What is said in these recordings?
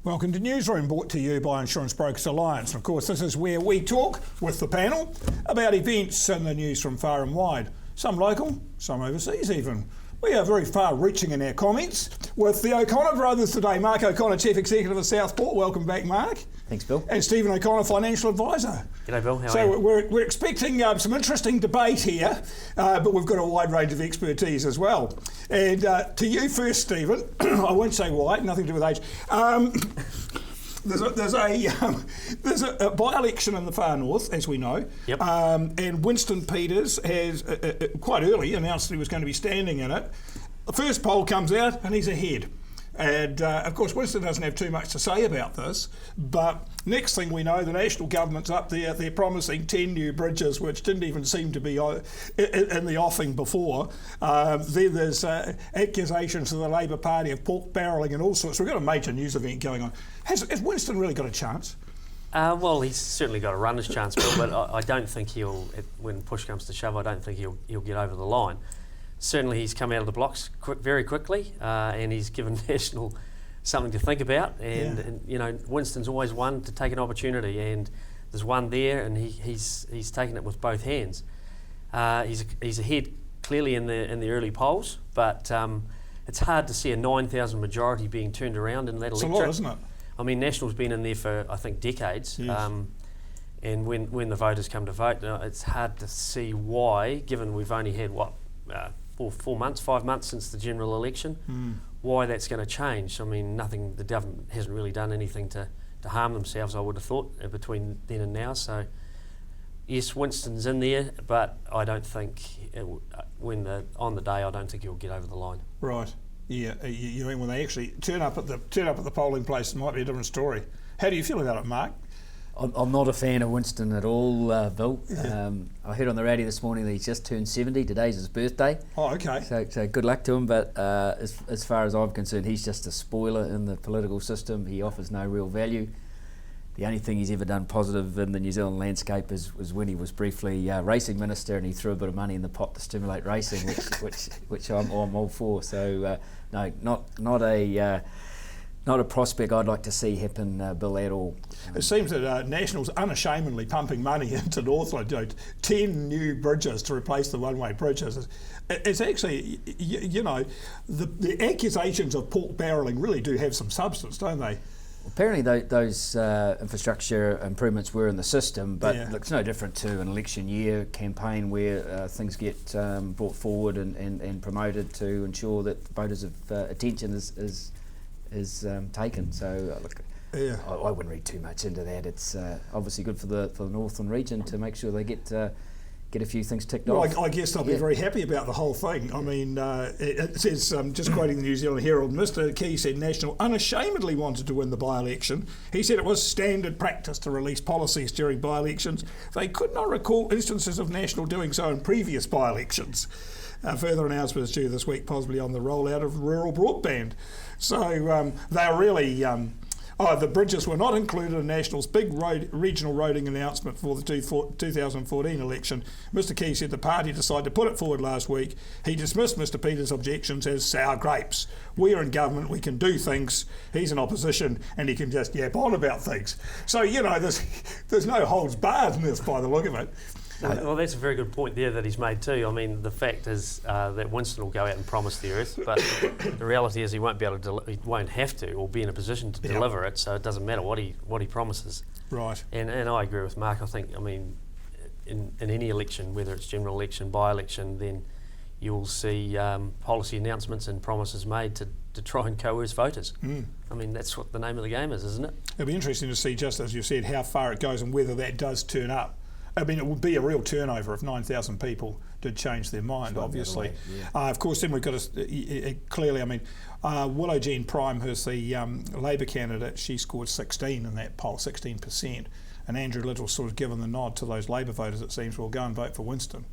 Welcome to Newsroom, brought to you by Insurance Brokers Alliance. And of course, this is where we talk with the panel about events in the news from far and wide. Some local, some overseas even. We are very far-reaching in our comments with the O'Connor brothers today. Mark O'Connor, Chief Executive of Southport. Welcome back, Mark. Thanks, Bill. And Stephen O'Connor, Financial Advisor. G'day, Bill. How are So you? we're expecting some interesting debate here, but we've got a wide range of expertise as well. And to you first, Stephen, I won't say why, nothing to do with age. There's a by-election in the far north, as we know, Yep. and Winston Peters has quite early announced he was going to be standing in it. The first poll comes out and he's ahead. And of course, Winston doesn't have too much to say about this, but next thing we know, the national government's up there, they're promising 10 new bridges, which didn't even seem to be in the offing before. Then there's accusations of the Labor Party of pork barrelling and all sorts. We've got a major news event going on. Has Winston really got a chance? Well, he's certainly got a runner's chance, Bill, but I don't think when push comes to shove, I don't think he'll get over the line. Certainly he's come out of the blocks very quickly, and he's given National something to think about. And you know, Winston's always one to take an opportunity, and there's one there, and he's taken it with both hands. He's ahead clearly in the early polls, but it's hard to see a 9,000 majority being turned around in that electorate. It's a lot, isn't it? I mean, National's been in there for I think decades. Yes. And when the voters come to vote, it's hard to see why, given we've only had 5 months since the general election, why that's going to change. I mean, the government hasn't really done anything to harm themselves, I would have thought, between then and now. So, yes, Winston's in there, but I don't think, on the day, I don't think he'll get over the line. Right. Yeah. You mean when they actually turn up at the polling place, it might be a different story. How do you feel about it, Mark? I'm not a fan of Winston at all, Bill. I heard on the radio this morning that he's just turned 70. Today's his birthday. Oh, okay. So good luck to him. But as far as I'm concerned, he's just a spoiler in the political system. He offers no real value. The only thing he's ever done positive in the New Zealand landscape was when he was briefly racing minister, and he threw a bit of money in the pot to stimulate racing, which I'm all for. So no, not a prospect I'd like to see happen, Bill, at all. It seems that National's unashamedly pumping money into Northland, 10 new bridges to replace the one-way bridges. It's actually, the accusations of pork barrelling really do have some substance, don't they? Apparently those infrastructure improvements were in the system, but look, it's no different to an election year campaign where things get brought forward and promoted to ensure that voters' attention is taken. So look, I wouldn't read too much into that. It's obviously good for the Northland region to make sure they get a few things ticked off. I guess they'll be very happy about the whole thing. I mean, it says, just quoting the New Zealand Herald, Mr Key said National unashamedly wanted to win the by-election. He said it was standard practice to release policies during by-elections. They could not recall instances of National doing so in previous by-elections. Further announcements due this week, possibly on the rollout of rural broadband. So they are really... the bridges were not included in National's big regional roading announcement for the 2014 election. Mr Key said the party decided to put it forward last week. He dismissed Mr Peters' objections as sour grapes. We're in government, we can do things. He's in opposition and he can just yap on about things. So, there's no holds barred in this by the look of it. Well, that's a very good point there that he's made too. I mean, the fact is that Winston will go out and promise the earth, but the reality is he won't be able to. He won't have to, or be in a position to deliver it. So it doesn't matter what he promises. Right. And I agree with Mark. I think, in any election, whether it's general election, by-election, then you will see policy announcements and promises made to try and coerce voters. I mean, that's what the name of the game is, isn't it? It'll be interesting to see, just as you said, how far it goes and whether that does turn up. I mean, it would be a real turnover if 9,000 people did change their mind, obviously. Of course, then we've got clearly, Willow Jean Prime, who's the Labor candidate, she scored 16 in that poll, 16%. And Andrew Little's sort of given the nod to those Labor voters, it seems, will go and vote for Winston.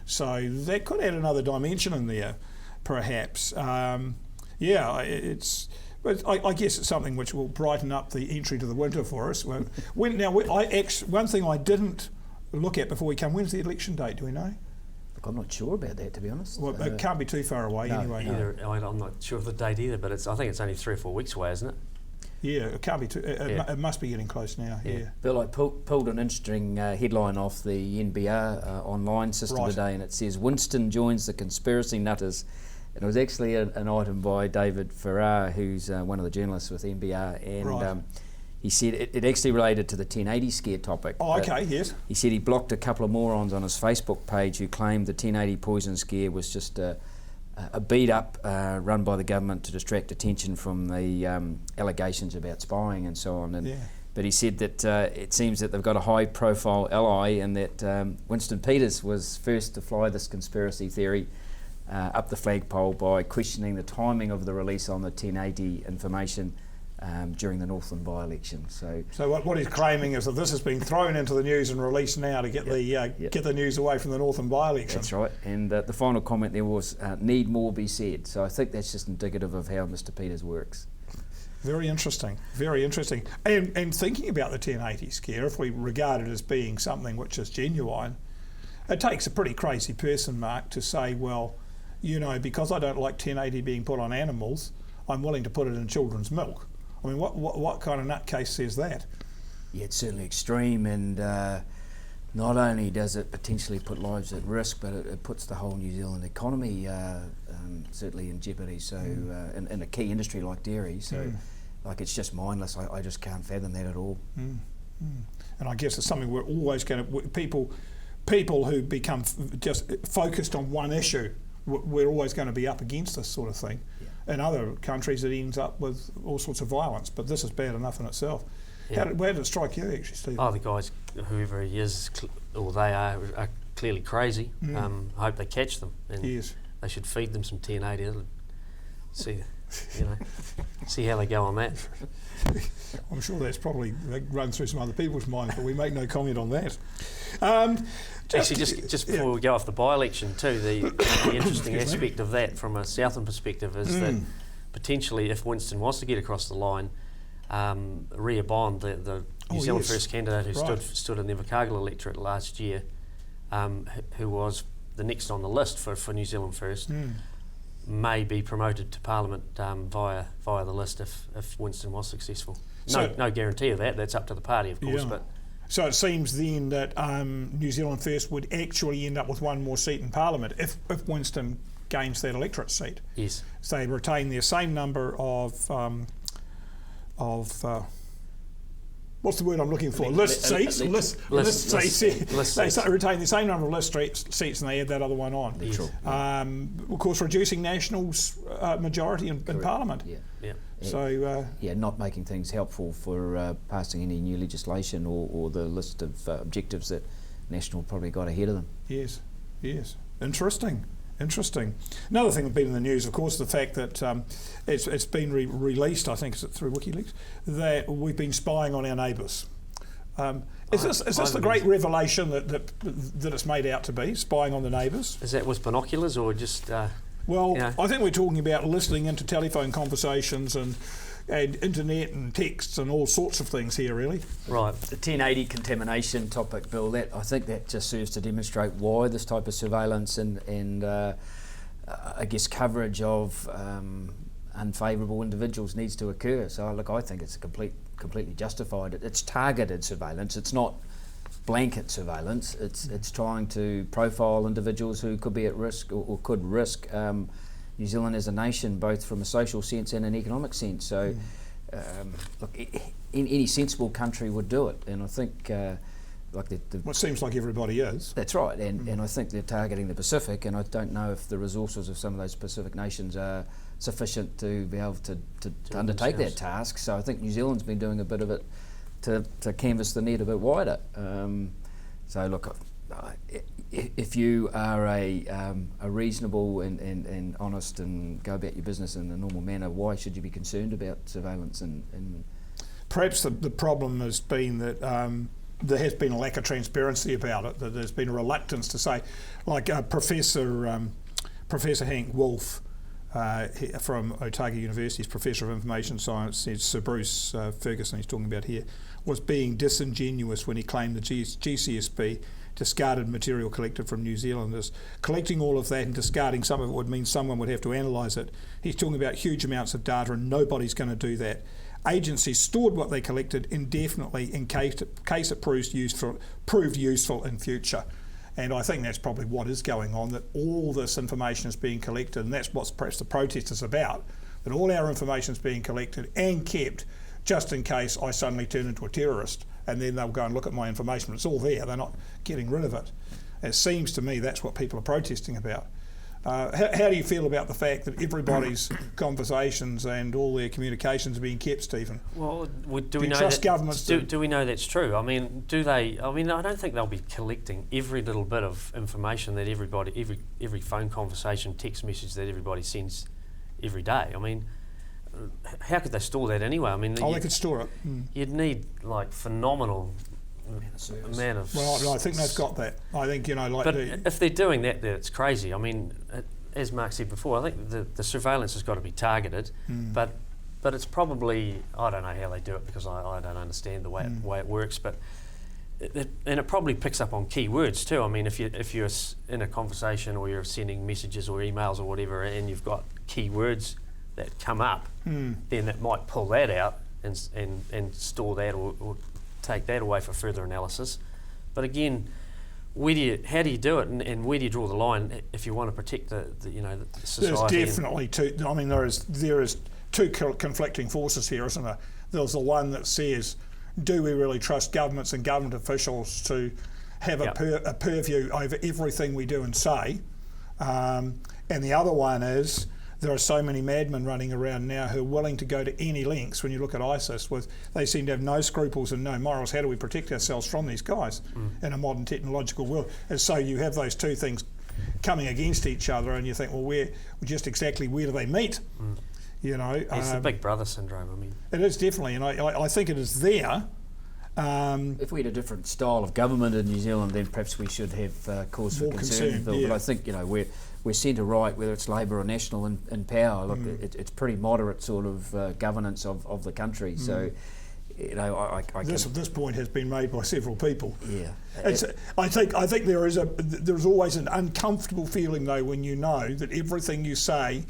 So that could add another dimension in there, perhaps. But I guess it's something which will brighten up the entry to the winter for us. One thing I didn't look at before we come, when's the election date, do we know? Look, I'm not sure about that, to be honest. Well, it can't be too far away anyway. I'm not sure of the date either, but I think it's only 3 or 4 weeks away, isn't it? Yeah, it can't be too. It must be getting close now. Yeah. Bill, I pulled an interesting headline off the NBR online system today, and it says Winston joins the conspiracy nutters. And it was actually an item by David Farrar, who's one of the journalists with NBR, and he said it actually related to the 1080 scare topic. Oh, okay, yes. He said he blocked a couple of morons on his Facebook page who claimed the 1080 poison scare was just a beat up run by the government to distract attention from the allegations about spying and so on. But he said that it seems that they've got a high profile ally, and that Winston Peters was first to fly this conspiracy theory up the flagpole by questioning the timing of the release on the 1080 information during the Northland by-election. So what he's claiming is that this has been thrown into the news and released now to get the news away from the Northland by-election. That's right. And the final comment there was, need more be said. So I think that's just indicative of how Mr. Peters works. Very interesting, very interesting. And thinking about the 1080 scare, if we regard it as being something which is genuine, it takes a pretty crazy person, Mark, to say, well, you know, because I don't like 1080 being put on animals, I'm willing to put it in children's milk. I mean, what kind of nutcase says that? Yeah, it's certainly extreme, and not only does it potentially put lives at risk, but it puts the whole New Zealand economy certainly in jeopardy. So, in a key industry like dairy, so like it's just mindless. I just can't fathom that at all. And I guess it's something we're always going to people who become just focused on one issue. We're always going to be up against this sort of thing. In other countries, it ends up with all sorts of violence, but this is bad enough in itself. Yeah. Where did it strike you, actually, Steve? Oh, the guys, whoever he is, or they are clearly crazy. I hope they catch them. And they should feed them some 1080. See how they go on that. I'm sure that's probably run through some other people's minds, but we make no comment on that. Actually, just before we go off the by-election too, the interesting aspect of that from a Southland perspective is that potentially if Winston was to get across the line, Ria Bond, the New Zealand First candidate who stood in the Invercargill electorate last year, who was the next on the list for New Zealand First, may be promoted to Parliament via the list if Winston was successful. No guarantee of that. That's up to the party, of course. But so it seems then that New Zealand First would actually end up with one more seat in Parliament if Winston gains that electorate seat. Yes. So they retain their same number of what's the word I'm looking for? List seats. They retain the same number of list seats and they add that other one on. Yes. Of course, reducing National's majority in Parliament. So not making things helpful for passing any new legislation or the list of objectives that National probably got ahead of them. Yes. Interesting. Another thing that's been in the news, of course, the fact that it's been released, I think, is it through WikiLeaks, that we've been spying on our neighbours. Is this the great revelation that it's made out to be, spying on the neighbours? Is that with binoculars or just... I think we're talking about listening into telephone conversations and internet and texts and all sorts of things here, really. Right. The 1080 contamination topic, Bill, I think that just serves to demonstrate why this type of surveillance and I guess coverage of unfavourable individuals needs to occur. So look, I think it's completely justified. It's targeted surveillance. It's not blanket surveillance. It's trying to profile individuals who could be at risk or could risk New Zealand as a nation, both from a social sense and an economic sense. So, look, any sensible country would do it, and I think well, it seems like everybody is. That's right, and I think they're targeting the Pacific, and I don't know if the resources of some of those Pacific nations are sufficient to be able to undertake that task. So I think New Zealand's been doing a bit of it to canvass the net a bit wider. So look, if you are a reasonable and honest and go about your business in a normal manner, why should you be concerned about surveillance? And perhaps the problem has been that there has been a lack of transparency about it. That there's been a reluctance to say, like Professor Hank Wolfe from Otago University's Professor of Information Science, Sir Bruce Ferguson, he's talking about here, was being disingenuous when he claimed the GCSB discarded material collected from New Zealanders. Collecting all of that and discarding some of it would mean someone would have to analyse it. He's talking about huge amounts of data and nobody's going to do that. agencies stored what they collected indefinitely in case it proved useful in future. And I think that's probably what is going on, that all this information is being collected, and that's what perhaps the protest is about, that all our information is being collected and kept just in case I suddenly turn into a terrorist, and then they'll go and look at my information. It's all there, they're not getting rid of it. It seems to me that's what people are protesting about. How do you feel about the fact that everybody's conversations and all their communications are being kept, Stephen? Well, do we trust governments? Do we know that's true? I mean, do they? I mean, I don't think they'll be collecting every little bit of information that every phone conversation, text message that everybody sends every day. I mean, how could they store that anyway? I mean, they could store it. You'd need like phenomenal amount of. Well, no, I think they've got that. I think But if they're doing that, then it's crazy. I mean, as Mark said before, I think the surveillance has got to be targeted, but it's probably, I don't know how they do it because I don't understand the way it works, but it probably picks up on keywords too. I mean, if you're in a conversation or you're sending messages or emails or whatever, and you've got keywords that come up, then it might pull that out and store that or take that away for further analysis. But again, how do you do it, and where do you draw the line if you want to protect the society? There's definitely two. I mean, there is two conflicting forces here, isn't there? There's the one that says, do we really trust governments and government officials to have a purview over everything we do and say? And the other one is, there are so many madmen running around now who are willing to go to any lengths. When you look at ISIS, they seem to have no scruples and no morals. How do we protect ourselves from these guys in a modern technological world? And so you have those two things coming against each other, and you think, well, where do they meet? It's the Big Brother syndrome. I mean, it is definitely, and I think it is there. If we had a different style of government in New Zealand, then perhaps we should have cause for concern. But I think we're centre right, whether it's Labour or National in power. Look, it's pretty moderate sort of governance of the country. So, this point has been made by several people. Yeah, I think there's always an uncomfortable feeling though when you know that everything you say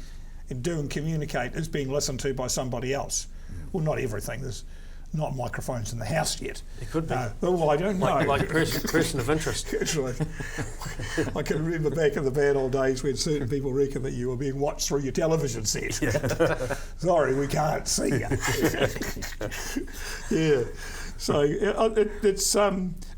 and do and communicate is being listened to by somebody else. Well, not everything. There's not microphones in the house yet. It could be. Well, I don't know. Like a person of interest. That's right. I can remember back in the bad old days when certain people reckon that you were being watched through your television set. Yeah. Sorry, we can't see you. Yeah. So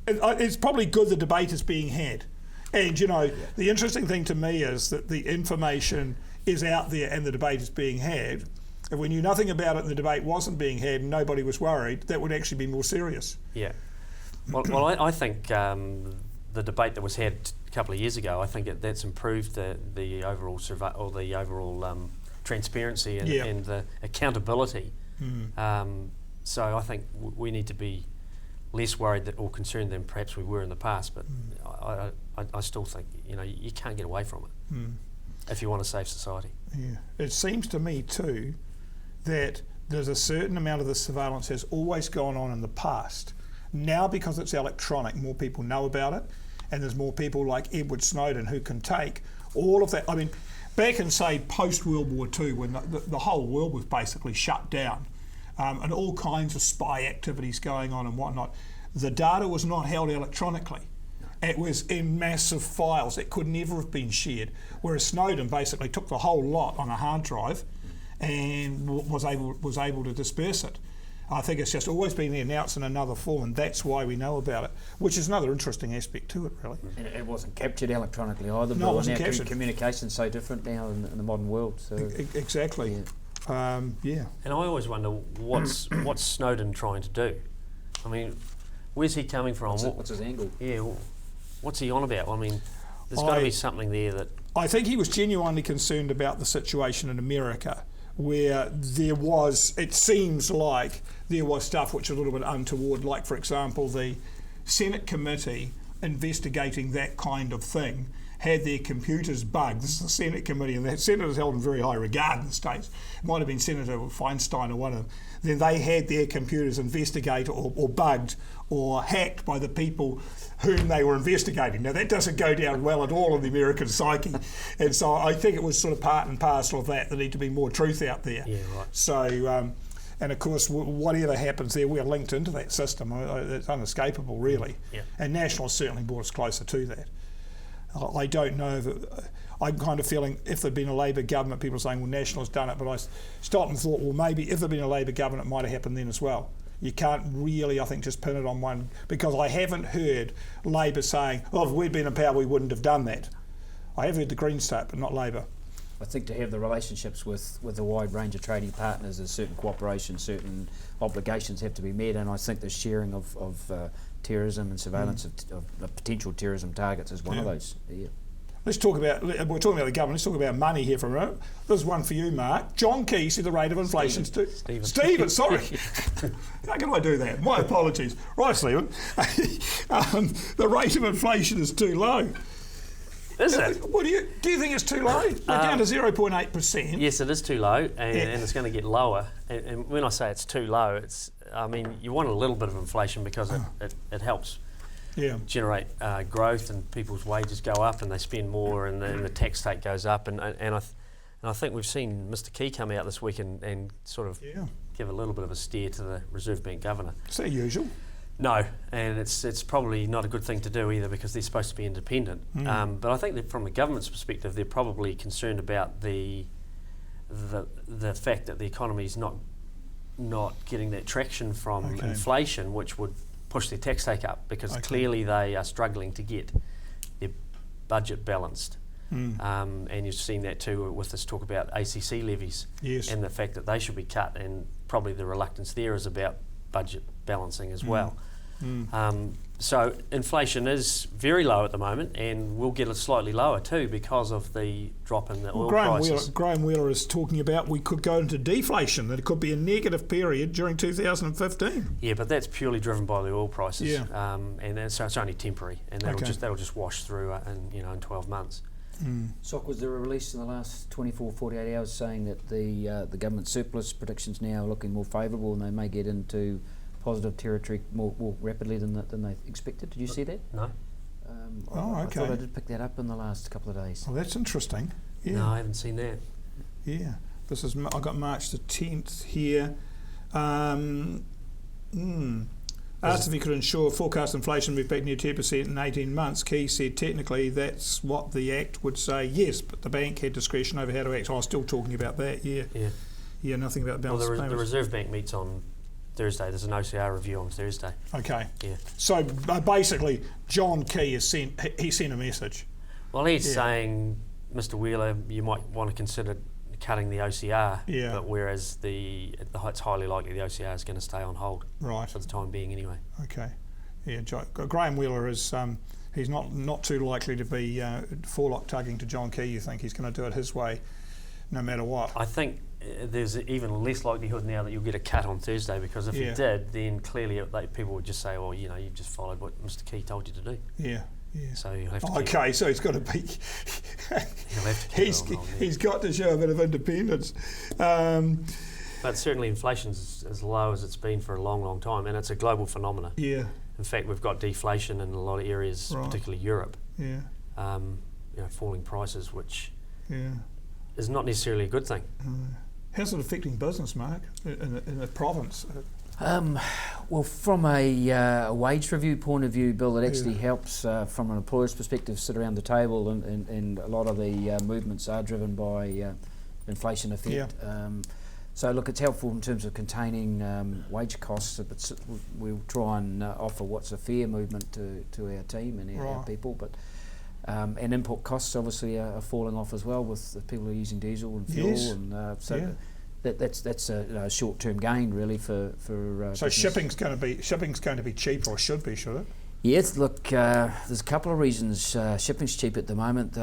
it's probably good the debate is being had. And, the interesting thing to me is that the information is out there and the debate is being had. If we knew nothing about it and the debate wasn't being had and nobody was worried, that would actually be more serious. Yeah. Well, I think the debate that was had a couple of years ago, I think that's improved the overall the overall transparency and the accountability. So I think we need to be less worried or concerned than perhaps we were in the past. But I still think you can't get away from it if you want a safe society. Yeah. It seems to me too that there's a certain amount of the surveillance has always gone on in the past. Now, because it's electronic, more people know about it, and there's more people like Edward Snowden who can take all of that. I mean, back in, say, post-World War II, when the whole world was basically shut down, and all kinds of spy activities going on and whatnot, the data was not held electronically. It was in massive files. It could never have been shared. Whereas Snowden basically took the whole lot on a hard drive and was able to disperse it. I think it's just always been announced in another form, and that's why we know about it, which is another interesting aspect to it, really. And it wasn't captured electronically either. No, it wasn't captured. Communication's so different now in the modern world. So exactly. Yeah. And I always wonder what's Snowden trying to do. I mean, where's he coming from? What's his angle? Yeah. What's he on about? I mean, there's got to be something there that. I think he was genuinely concerned about the situation in America, where it seems like there was stuff which was a little bit untoward, like, for example, the Senate committee investigating that kind of thing had their computers bugged. This is the Senate committee, and the Senate is held in very high regard in the States. It might have been Senator Feinstein or one of them. Then they had their computers investigated or bugged or hacked by the people whom they were investigating. Now, that doesn't go down well at all in the American psyche. And so I think it was sort of part and parcel of that. There need to be more truth out there. Yeah, right. So And of course, whatever happens there, we're linked into that system. It's unescapable, really. Yeah. And National certainly brought us closer to that. I don't know if I'm kind of feeling if there'd been a Labor government, people are saying, well, National's done it, but I stopped and thought, well, maybe if there'd been a Labor government, it might have happened then as well. You can't really, I think, just pin it on one, because I haven't heard Labor saying, oh, if we'd been in power, we wouldn't have done that. I have heard the Greens say it, but not Labor. I think to have the relationships with a wide range of trading partners, there's certain cooperation, certain obligations have to be met, and I think the sharing of terrorism and surveillance of potential terrorism targets is one of those. Yeah. Let's talk about, we're talking about the government, let's talk about money here for a minute. This is one for you, Mark. John Key said the rate of inflation is too... Stephen, sorry. How can I do that? My apologies. Right, Stephen. The rate of inflation is too low. Is it? What do you think it's too low? We're down to 0.8%. Yes, it is too low, and it's going to get lower. And when I say it's too low, you want a little bit of inflation because it helps generate growth, and people's wages go up and they spend more, and the tax take goes up. And I think we've seen Mr. Key come out this week and sort of give a little bit of a steer to the Reserve Bank Governor. Is that usual? No, and it's probably not a good thing to do either, because they're supposed to be independent. But I think that from the government's perspective, they're probably concerned about the fact that the economy's not getting that traction from inflation, which would push their tax take up, because clearly they are struggling to get their budget balanced. And you've seen that too with this talk about ACC levies and the fact that they should be cut, and probably the reluctance there is about budget balancing as well. So inflation is very low at the moment, and we'll get it slightly lower too because of the drop in the oil prices. Graham Wheeler is talking about we could go into deflation, that it could be a negative period during 2015. Yeah, but that's purely driven by the oil prices, and so it's only temporary, and that'll just wash through in 12 months. Sock, was there a release in the last 24, 48 hours saying that the government surplus predictions now are looking more favourable, and they may get into positive territory more rapidly than they expected? Did you see that? No. I thought I did pick that up in the last couple of days. Oh, that's interesting. Yeah. No, I haven't seen that. Yeah. I got March the 10th here. Asked if he could ensure forecast inflation move back near 10% in 18 months, Key said technically that's what the Act would say, yes, but the bank had discretion over how to act. I was still talking about that, Yeah, nothing about balance payments. Well, the Reserve Bank meets on Thursday. There's an OCR review on Thursday. Okay. Yeah. So basically, John Key sent a message. Well, he's saying, Mr. Wheeler, you might want to consider cutting the OCR, but whereas it's highly likely the OCR is going to stay on hold for the time being anyway. Okay. Yeah, Graham Wheeler is he's not too likely to be forelock tugging to John Key. You think he's going to do it his way no matter what? I think there's even less likelihood now that you'll get a cut on Thursday, because if you did, then clearly people would just say, oh, you've just followed what Mr. Key told you to do. Yeah. So you'll have to so he's got to be. He's got to show a bit of independence. But certainly inflation's as low as it's been for a long, long time, and it's a global phenomenon. Yeah. In fact, we've got deflation in a lot of areas, particularly Europe. Yeah. Falling prices, which is not necessarily a good thing. How's it affecting business, Mark, in the province? Well, from a wage review point of view, Bill, it actually helps from an employer's perspective sit around the table, and a lot of the movements are driven by inflation effect. So look, it's helpful in terms of containing wage costs, but we'll try and offer what's a fair movement to our team and our people. But and input costs obviously are falling off as well, with the people who are using diesel and fuel, and that's a short-term gain really for so business. shipping's going to be cheaper, or should it? Yes, look, there's a couple of reasons. Shipping's cheap at the moment.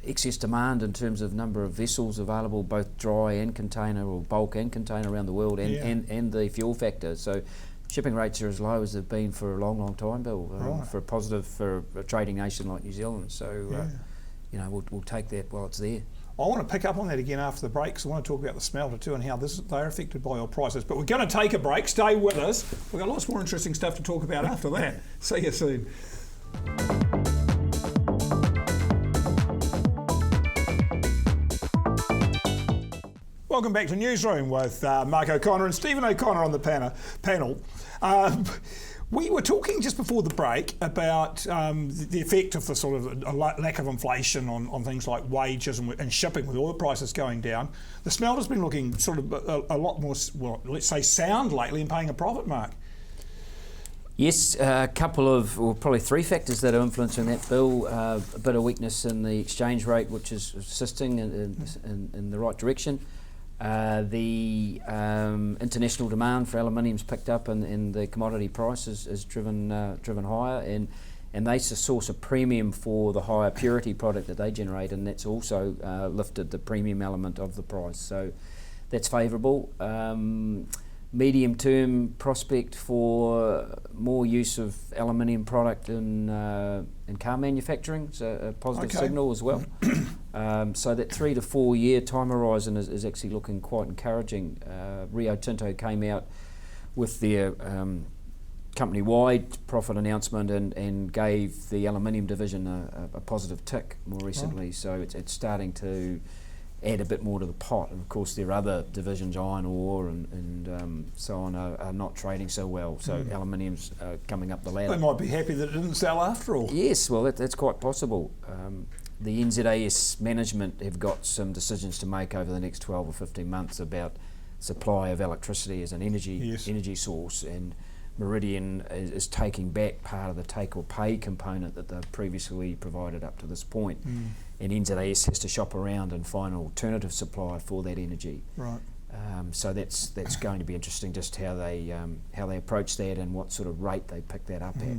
Excess demand in terms of number of vessels available, both dry and container, or bulk and container around the world, and the fuel factor. So shipping rates are as low as they've been for a long, long time, Bill, for a trading nation like New Zealand. So we'll take that while it's there. I want to pick up on that again after the break, because I want to talk about the smelter too and how they're affected by oil prices. But we're going to take a break. Stay with us. We've got lots more interesting stuff to talk about after that. See you soon. Welcome back to Newsroom with Mark O'Connor and Stephen O'Connor on the panel. We were talking just before the break about the effect of the sort of lack of inflation on things like wages and shipping with oil prices going down. The smelter's been looking sort of a lot more, well, let's say sound lately and paying a profit, Mark. Yes, a couple of, or probably three factors that are influencing that, Bill. A bit of weakness in the exchange rate, which is assisting in the right direction. The international demand for aluminium's picked up, and the commodity price is driven higher, and they source a premium for the higher purity product that they generate, and that's also lifted the premium element of the price. So that's favourable. Medium-term prospect for more use of aluminium product in car manufacturing, so a positive signal as well. So that 3 to 4 year time horizon is actually looking quite encouraging. Rio Tinto came out with their company-wide profit announcement and gave the aluminium division a positive tick more recently. So it's starting to add a bit more to the pot, and of course their other divisions, iron ore and so on, are not trading so well, so aluminium's coming up the ladder. They might be happy that it didn't sell after all. Yes, well that's quite possible. The NZAS management have got some decisions to make over the next 12 or 15 months about supply of electricity as an energy source, and Meridian is taking back part of the take or pay component that they've previously provided up to this point. And NZAS has to shop around and find an alternative supply for that energy. Right. So that's going to be interesting, just how they approach that and what sort of rate they pick that up at.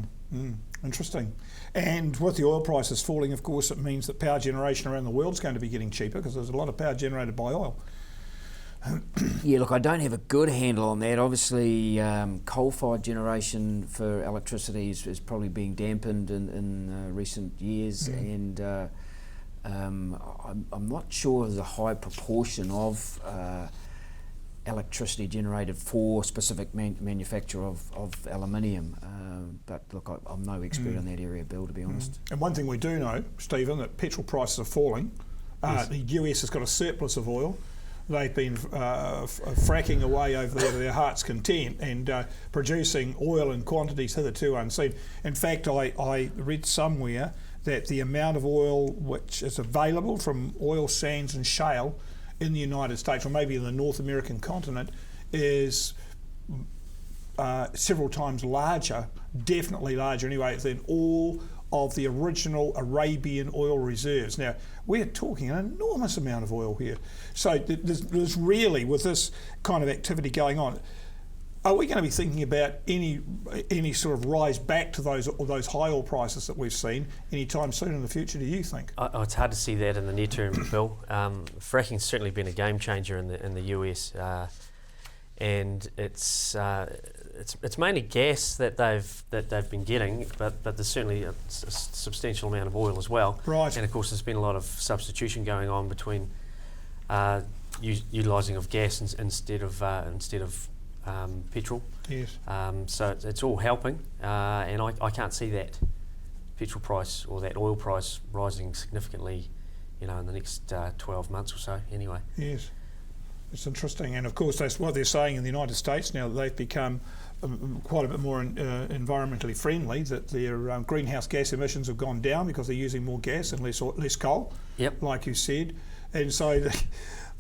Interesting. And with the oil prices falling, of course, it means that power generation around the world is going to be getting cheaper, because there's a lot of power generated by oil. Yeah, look, I don't have a good handle on that. Obviously, coal-fired generation for electricity is probably being dampened in recent years, and I'm not sure there's a high proportion of electricity generated for specific manufacture of aluminium. But look, I'm no expert in that area, Bill, to be honest. And one thing we do know, Stephen, that petrol prices are falling. The US has got a surplus of oil. They've been fracking away over there to their heart's content, and producing oil in quantities hitherto unseen. In fact, I read somewhere that the amount of oil which is available from oil sands and shale in the United States, or maybe in the North American continent, is several times larger, definitely larger anyway, than all of the original Arabian oil reserves. Now, we're talking an enormous amount of oil here. So there's really, with this kind of activity going on, are we going to be thinking about any sort of rise back to those high oil prices that we've seen anytime soon in the future, do you think? It's hard to see that in the near term, Bill. Fracking's certainly been a game changer in the US, and it's mainly gas that they've been getting, but there's certainly a substantial amount of oil as well. Right. And of course, there's been a lot of substitution going on between utilising of gas instead of petrol. Yes. So it's all helping, and I can't see that petrol price or that oil price rising significantly, in the next 12 months or so. Anyway. Yes. It's interesting, and of course that's what they're saying in the United States now, that they've become quite a bit more environmentally friendly, that their greenhouse gas emissions have gone down because they're using more gas and less coal. Yep. Like you said, and so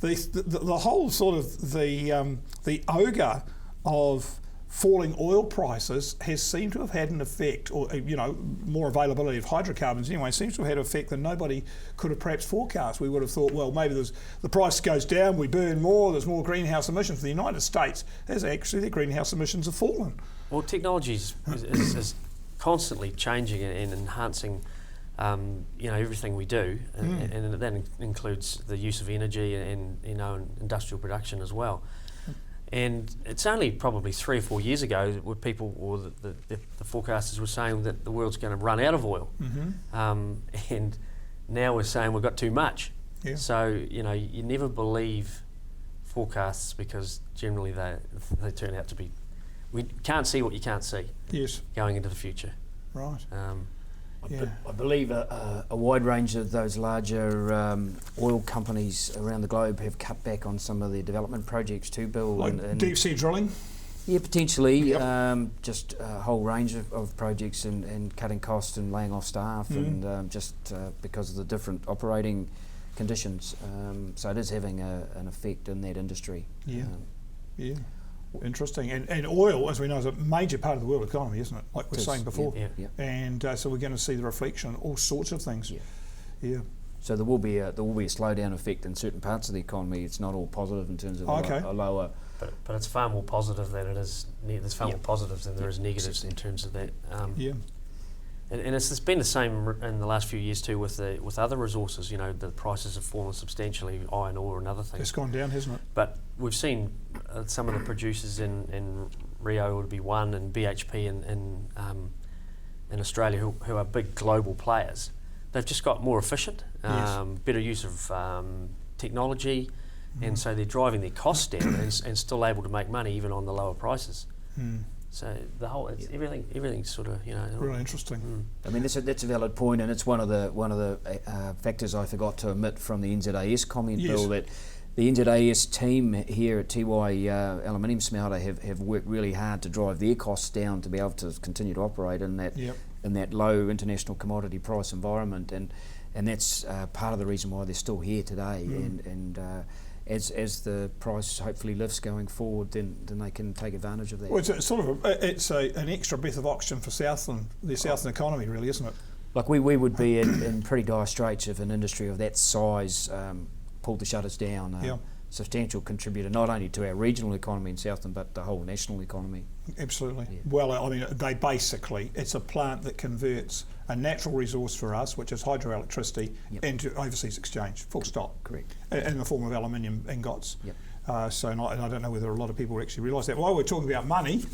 the whole sort of the ogre of falling oil prices has seemed to have had an effect, or more availability of hydrocarbons anyway, seems to have had an effect that nobody could have perhaps forecast. We would have thought, well, maybe the price goes down, we burn more, there's more greenhouse emissions. For the United States, their greenhouse emissions have fallen. Well, technology is constantly changing and enhancing everything we do, and that includes the use of energy and industrial production as well. And it's only probably 3 or 4 years ago where people, or the forecasters, were saying that the world's going to run out of oil, and now we're saying we've got too much. Yeah. So you never believe forecasts, because generally they turn out to be. We can't see what you can't see. Yes. Going into the future. Right. I believe a wide range of those larger oil companies around the globe have cut back on some of their development projects too, Bill. Like and deep sea drilling? Yeah, potentially. Yep. Just a whole range of projects and cutting costs and laying off staff and just because of the different operating conditions. So it is having an effect in that industry. Yeah. Interesting. And oil, as we know, is a major part of the world economy, isn't it? Like we were saying before. Yeah. And so we're going to see the reflection on all sorts of things. Yeah. So there will be a slowdown effect in certain parts of the economy. It's not all positive in terms of a lower. But it's far more positive than it is. There's far more positives than there is negatives in terms of that. And it's been the same in the last few years too with other resources. You know, the prices have fallen substantially, iron ore and other things. It's gone down, hasn't it? But we've seen some of the producers in Rio would be one, and BHP in Australia who are big global players. They've just got more efficient, better use of technology, and so they're driving their costs down and still able to make money even on the lower prices. So the whole everything's sort of really interesting. I mean that's a valid point, and it's one of the factors I forgot to omit from the NZAS comment, Bill, that the NZAS team here at TY Aluminium Smelter have worked really hard to drive their costs down to be able to continue to operate in that low international commodity price environment, and that's part of the reason why they're still here today. And as the price hopefully lifts going forward, then they can take advantage of that. Well, it's sort of an extra breath of oxygen for Southland, the Southland economy, really, isn't it? Like we would be in pretty dire straits if an industry of that size pulled the shutters down. Substantial contributor not only to our regional economy in Southland but the whole national economy. Absolutely. Well, I mean, it's a plant that converts a natural resource for us, which is hydroelectricity, into overseas exchange, full stop. Correct. In the form of aluminium ingots. And I don't know whether a lot of people actually realise that. While we're talking about money,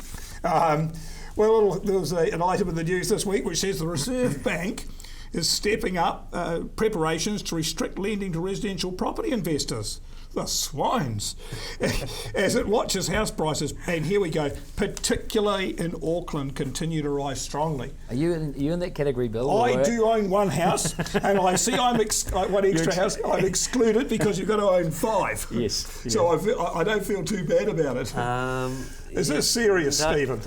there was an item in the news this week which says the Reserve Bank is stepping up preparations to restrict lending to residential property investors. The swines, as it watches house prices, and here we go, particularly in Auckland, continue to rise strongly. Are you in that category, Bill? I do own one house, and I see I'm one extra house. I'm excluded because you've got to own 5. Yes. So I don't feel too bad about it. Is this serious, Stephen?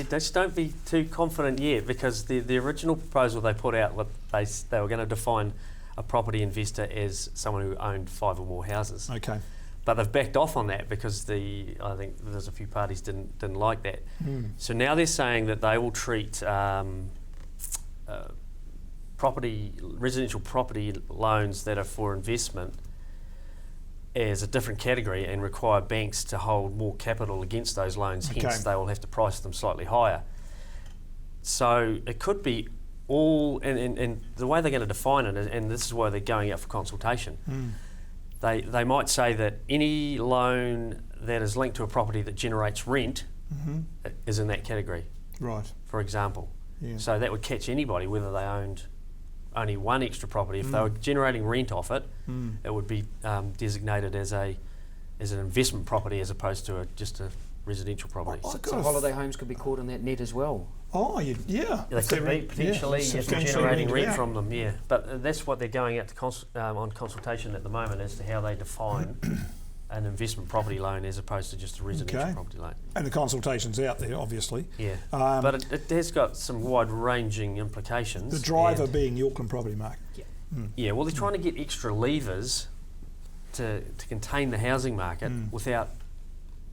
Just don't be too confident yet, because the original proposal they put out, they were going to define a property investor as someone who owned 5 or more houses. Okay. But they've backed off on that because I think there's a few parties didn't like that. So now they're saying that they will treat residential property loans that are for investment as a different category and require banks to hold more capital against those loans. Hence, they will have to price them slightly higher. So it could be all, and the way they're going to define it, and this is why they're going out for consultation, they might say that any loan that is linked to a property that generates rent is in that category. Right. For example. So that would catch anybody, whether they owned only one extra property. If they were generating rent off it, it would be designated as an investment property as opposed to just a residential property. So holiday homes could be caught in that net as well. Oh, yeah. They could be potentially generating rent from them, But that's what they're going out to on consultation at the moment as to how they define an investment property loan as opposed to just a residential property loan. And the consultation's out there, obviously. Yeah, but it has got some wide-ranging implications. The driver being the Auckland property market. Yeah, well, they're trying to get extra levers to contain the housing market without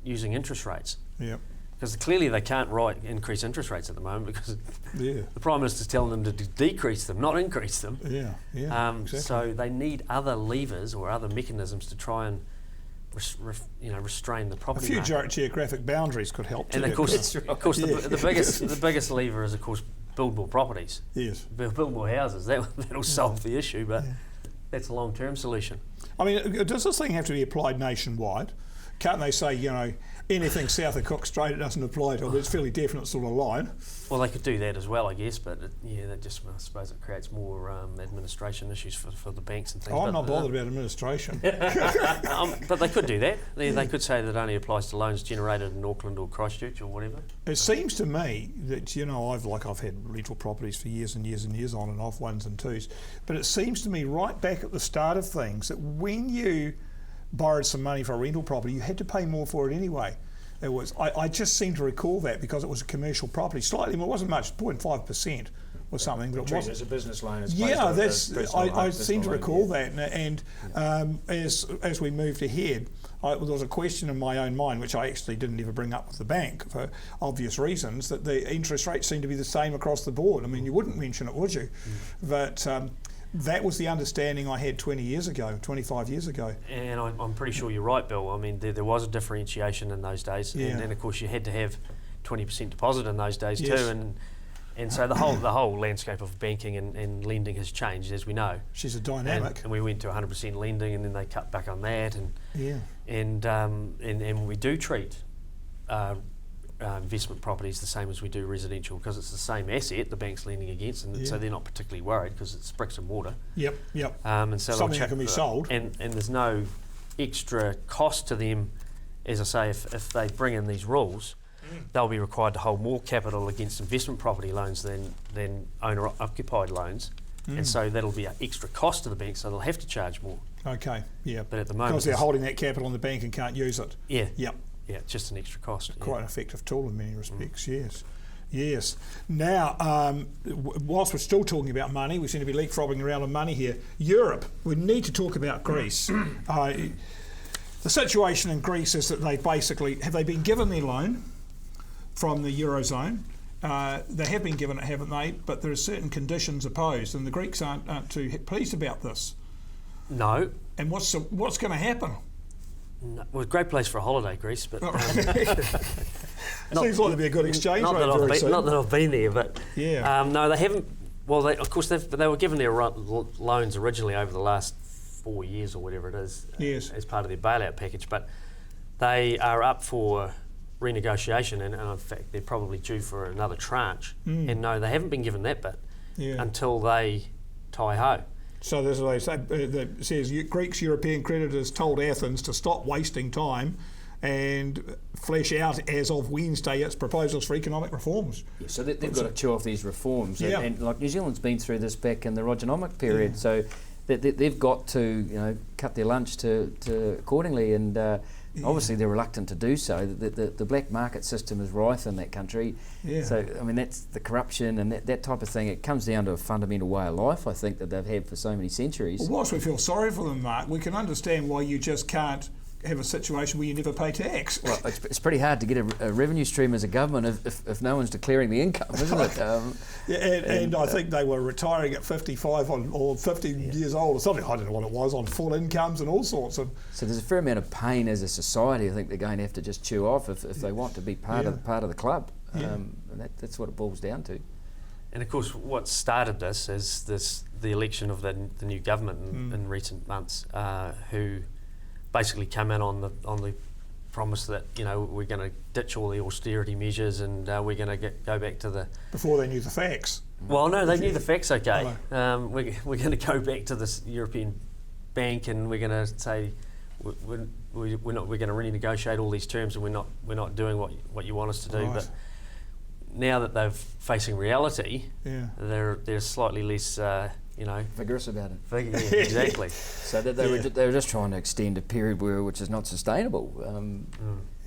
using interest rates. Yeah. Because clearly they can't increase interest rates at the moment because the Prime Minister's telling them to decrease them, not increase them. Exactly. So they need other levers or other mechanisms to try and restrain the property market. A few geographic boundaries could help too. And of course, the biggest lever is, of course, build more properties. Yes. Build more houses. That'll solve the issue, but that's a long-term solution. I mean, does this thing have to be applied nationwide? can't they say, anything south of Cook Strait it doesn't apply to? It's fairly definite sort of line. Well, they could do that as well, I guess, but that just, I suppose, it creates more administration issues for the banks and things. I'm not bothered about administration. But they could do that. They could say that it only applies to loans generated in Auckland or Christchurch or whatever. It seems to me that, I've had rental properties for years and years and years, on and off, ones and twos, but it seems to me right back at the start of things that when you borrowed some money for a rental property, you had to pay more for it anyway. I just seem to recall that because it was a commercial property, slightly more, it wasn't much, 0.5% or something. But it was as a business loan. I seem to recall that, and as we moved ahead, there was a question in my own mind, which I actually didn't ever bring up with the bank for obvious reasons, that the interest rates seem to be the same across the board. I mean, you wouldn't mention it, would you? But that was the understanding I had 25 years ago. And I'm pretty sure you're right, Bill. I mean, there was a differentiation in those days, and of course you had to have 20% deposit in those days too, and so the whole landscape of banking and lending has changed, as we know. She's a dynamic. And we went to 100% lending, and then they cut back on that, and we do treat investment properties the same as we do residential, because it's the same asset the bank's lending against, and so they're not particularly worried because it's bricks and mortar. Yep. And so something that can be sold. And there's no extra cost to them. As I say, if they bring in these rules, they'll be required to hold more capital against investment property loans than owner-occupied loans. And so that'll be an extra cost to the bank, so they'll have to charge more. Okay, yeah. But at the moment, because they're holding that capital in the bank and can't use it. Yeah. Yep. Yeah, it's just an extra cost. Quite an effective tool in many respects, yes. Now, whilst we're still talking about money, we seem to be leapfrogging around on money here. Europe, we need to talk about Greece. The situation in Greece is that have they been given their loan from the Eurozone? They have been given it, haven't they? But there are certain conditions opposed, and the Greeks aren't too pleased about this. No. And what's going to happen? No, well, a great place for a holiday, Greece, but seems like there'd be a good exchange rate. Not that I've been there, but no, they haven't. Well, of course, they were given their loans originally over the last 4 years or whatever it is, as part of their bailout package. But they are up for renegotiation, and in fact, they're probably due for another tranche. And no, they haven't been given that bit until they tie-ho. So this is what they say, that says Greeks European creditors told Athens to stop wasting time and flesh out as of Wednesday its proposals for economic reforms. Yeah, so they've got to chew off these reforms, and like New Zealand's been through this back in the Rogenomic period, so they've got to cut their lunch to accordingly, and obviously they're reluctant to do so. The black market system is rife in that country, so I mean that's the corruption and that type of thing. It comes down to a fundamental way of life, I think, that they've had for so many centuries. Well, whilst we feel sorry for them, Mark, we can understand why you just can't have a situation where you never pay tax. Well, it's pretty hard to get a revenue stream as a government if no one's declaring the income, isn't it? And I think they were retiring at 55 or 50 years old or something. I don't know what it was, on full incomes and all sorts of. So there's a fair amount of pain as a society. I think they're going to have to just chew off if they want to be part of the club. And that's what it boils down to. And of course, what started this is the election of the new government in recent months, who basically come in on the promise that we're going to ditch all the austerity measures and we're going to go back to the. Before they knew the facts. Well, no, they knew the facts. Okay, we're going to go back to this European bank and we're going to say we're going to renegotiate all these terms and we're not doing what you want us to do. Right. But now that they're facing reality, they're slightly less. Vigorous about it. Exactly. So that they were just trying to extend a period which is not sustainable.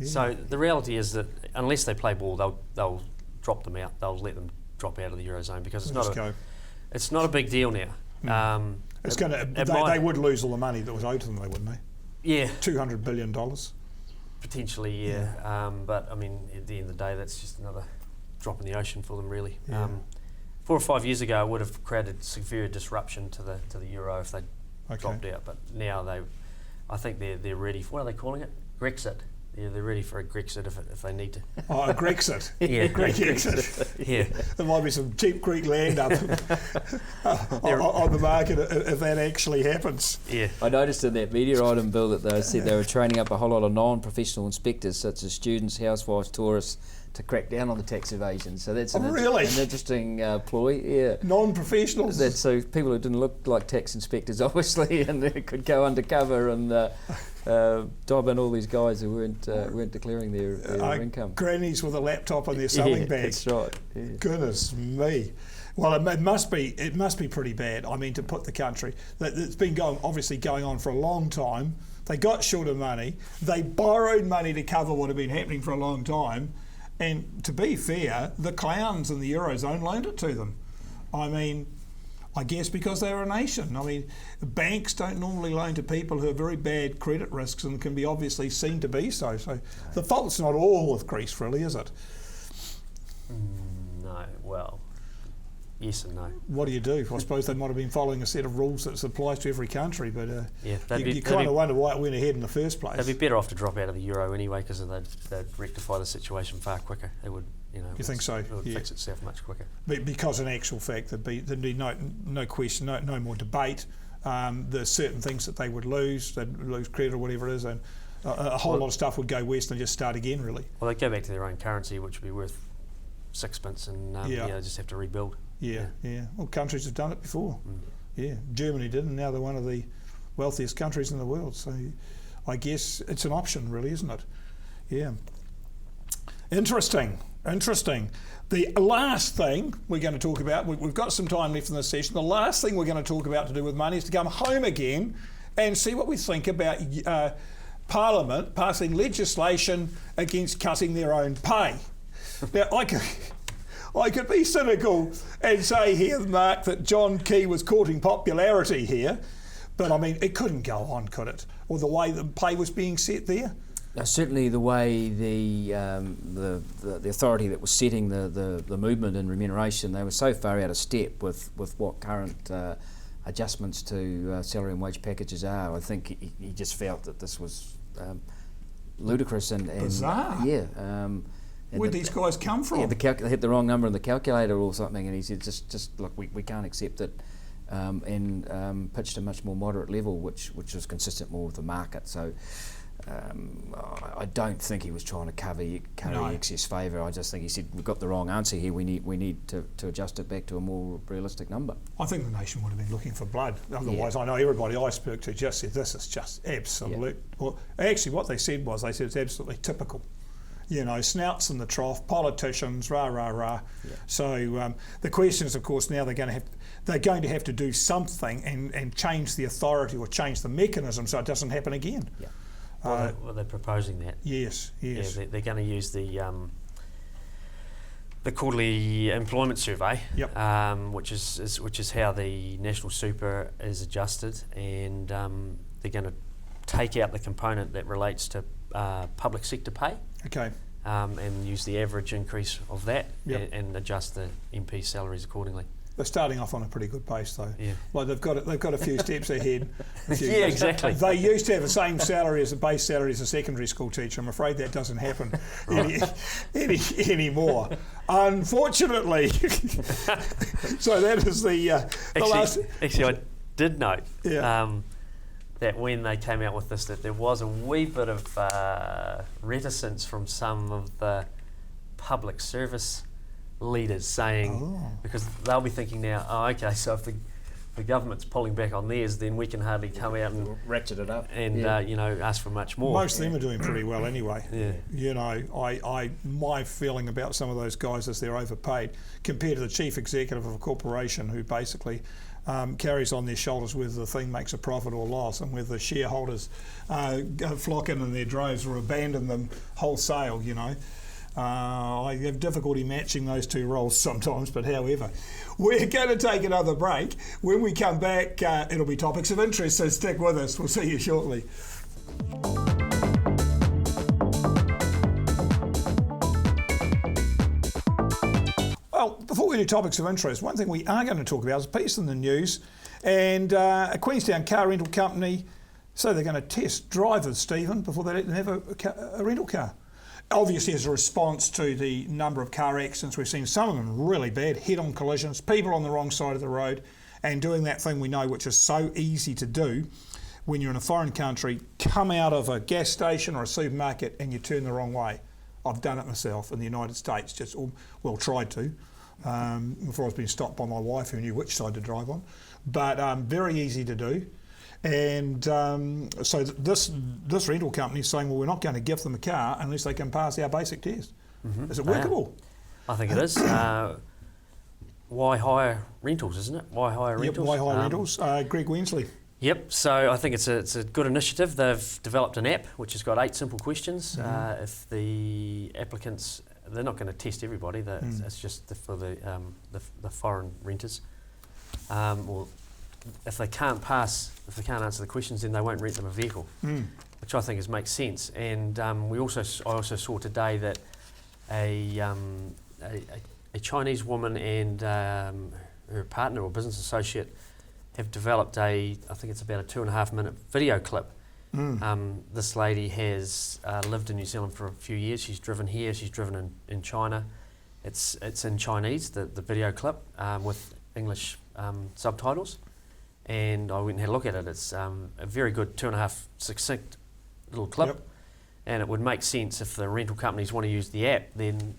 So the reality is that unless they play ball, they'll drop them out. They'll let them drop out of the Eurozone because it's not a big deal now. It's going to. They would lose all the money that was owed to them, wouldn't they? Yeah. $200 billion. Potentially, yeah. But I mean, at the end of the day, that's just another drop in the ocean for them, really. 4 or 5 years ago, it would have created severe disruption to the euro if they dropped out. But now I think they're ready for, what are they calling it? Grexit. Yeah, they're ready for a Grexit if they need to. Oh, a Grexit. Yeah, Greek exit. Yeah. There might be some cheap Greek land up on the market if that actually happens. Yeah. I noticed in that media item, Bill, that they said they were training up a whole lot of non-professional inspectors, such as students, housewives, tourists, to crack down on the tax evasion. So that's an interesting ploy. Yeah. Non-professionals. That's so people who didn't look like tax inspectors, obviously, and they could go undercover and dive in all these guys who weren't declaring their income. Grannies with a laptop on their sewing bag. That's right. Yeah. Goodness me. Well, it must be pretty bad. I mean, to put the country it's been going on for a long time. They got short of money. They borrowed money to cover what had been happening for a long time. And to be fair, the clowns in the Eurozone loaned it to them. I mean, I guess because they're a nation. I mean, banks don't normally loan to people who have very bad credit risks and can be obviously seen to be so. So the fault's not all with Greece, really, is it? No, well, yes and no. What do you do? I suppose they might have been following a set of rules that applies to every country, but you kind of wonder why it went ahead in the first place. They'd be better off to drop out of the euro anyway, because they'd rectify the situation far quicker. They would, You think so? It would fix itself much quicker. Because in actual fact, there'd be no question, no more debate. There's certain things that they would lose. They'd lose credit or whatever it is, and a whole lot of stuff would go west and just start again, really. Well, they'd go back to their own currency, which would be worth sixpence, and just have to rebuild. Yeah. Well, countries have done it before. Yeah, Germany did, and now they're one of the wealthiest countries in the world. So I guess it's an option, really, isn't it? Yeah. Interesting. The last thing we're going to talk about, we've got some time left in this session, the last thing we're going to talk about to do with money is to come home again and see what we think about Parliament passing legislation against cutting their own pay. Now, I could be cynical and say here, Mark, that John Key was courting popularity here, but I mean, it couldn't go on, could it? Or the way the pay was being set there? Certainly the way the authority that was setting the movement in remuneration, they were so far out of step with what current adjustments to salary and wage packages are. I think he just felt that this was ludicrous and bizarre. Yeah. Where'd these guys come from? Yeah, they hit the wrong number in the calculator or something, and he said, just look, we can't accept it, and pitched a much more moderate level, which was consistent more with the market. So I don't think he was trying to curry excess favour. I just think he said, we've got the wrong answer here. We need to adjust it back to a more realistic number. I think the nation would have been looking for blood. Otherwise, I know everybody I spoke to just said, this is just absolute. Yeah. Well, actually, what they said it's absolutely typical. Snouts in the trough, politicians, rah. Yeah. So the question is, of course, now they're going to have to do something and change the authority or change the mechanism so it doesn't happen again. Yeah. Well, they're proposing that. Yes. Yeah, they're going to use the quarterly employment survey, yep. which is how the national super is adjusted, and they're going to take out the component that relates to public sector pay. Okay. And use the average increase of that, yep. and adjust the MP salaries accordingly. They're starting off on a pretty good pace, though. Yeah. Like they've got a few steps ahead. Yeah, exactly. They used to have the same salary as a base salary as a secondary school teacher. I'm afraid that doesn't happen anymore, unfortunately. So that is the last. Actually, I did note. Yeah. That when they came out with this, that there was a wee bit of reticence from some of the public service leaders saying, because they'll be thinking now, okay, so if the government's pulling back on theirs, then we can hardly come out and ratchet it up and ask for much more. Most of them are doing pretty well anyway. Yeah. My feeling about some of those guys is they're overpaid compared to the chief executive of a corporation who basically carries on their shoulders whether the thing makes a profit or loss, and whether the shareholders flock in their droves or abandon them wholesale. I have difficulty matching those two roles sometimes, but however, we're going to take another break. When we come back, it'll be topics of interest, so stick with us. We'll see you shortly. Well, before we do topics of interest, one thing we are going to talk about is a piece in the news, and a Queenstown car rental company So they're going to test drivers, Stephen, before they let them have a rental car. Obviously, as a response to the number of car accidents we've seen, some of them really bad, head-on collisions, people on the wrong side of the road, and doing that thing we know, which is so easy to do when you're in a foreign country, come out of a gas station or a supermarket and you turn the wrong way. I've done it myself in the United States, tried to, before I was being stopped by my wife who knew which side to drive on. But very easy to do. And so this rental company is saying, well, we're not going to give them a car unless they can pass our basic test. Mm-hmm. Is it workable? I think it is. Why hire rentals, isn't it? Why hire rentals? Yep, why hire rentals? Greg Wensley. Yep, so I think it's a good initiative. They've developed an app which has got 8 simple questions. Mm-hmm. If the applicants, they're not going to test everybody. It's just for the foreign renters. Or if they can't answer the questions, then they won't rent them a vehicle, which I think makes sense. And I also saw today that a Chinese woman and her partner or business associate have developed I think it's about a 2.5 minute video clip. This lady has lived in New Zealand for a few years. She's driven here, she's driven in China. It's in Chinese, the video clip, with English subtitles. And I went and had a look at it. It's a very good 2.5 succinct little clip. Yep. And it would make sense if the rental companies want to use the app, then